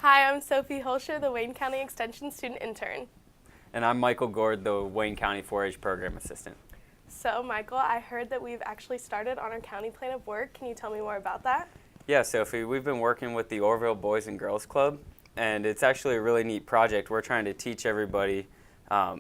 Hi, I'm Sophie Holscher, the Wayne County Extension Student Intern. And I'm Michael Gord, the Wayne County 4-H Program Assistant. So, Michael, I heard that we've actually started on our county plan of work. Can you tell me more about that? Yeah, Sophie, we've been working with the Orrville Boys and Girls Club, and it's actually a really neat project. We're trying to teach everybody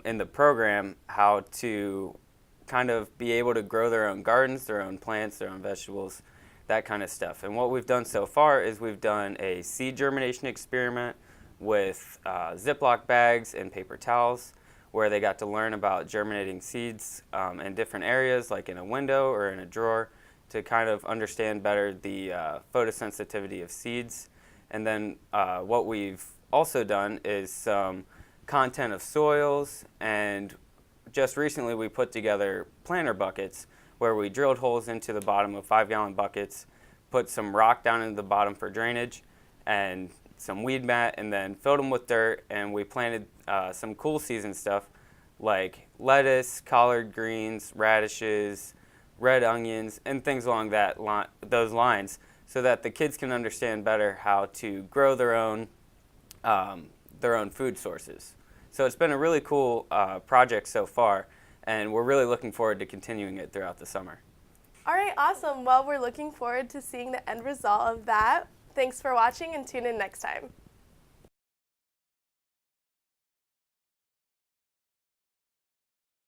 in the program how to kind of be able to grow their own gardens, their own plants, their own vegetables, that kind of stuff. And what we've done so far is we've done a seed germination experiment with Ziploc bags and paper towels, where they got to learn about germinating seeds in different areas, like in a window or in a drawer, to kind of understand better the photosensitivity of seeds. And then what we've also done is some content of soils, and just recently we put together planter buckets where we drilled holes into the bottom of 5-gallon buckets, put some rock down into the bottom for drainage, and some weed mat, and then filled them with dirt, and we planted some cool season stuff like lettuce, collard greens, radishes, red onions, and things along those lines, so that the kids can understand better how to grow their own food sources. So it's been a really cool project so far, and we're really looking forward to continuing it throughout the summer. All right, awesome. Well, we're looking forward to seeing the end result of that. Thanks for watching, and tune in next time.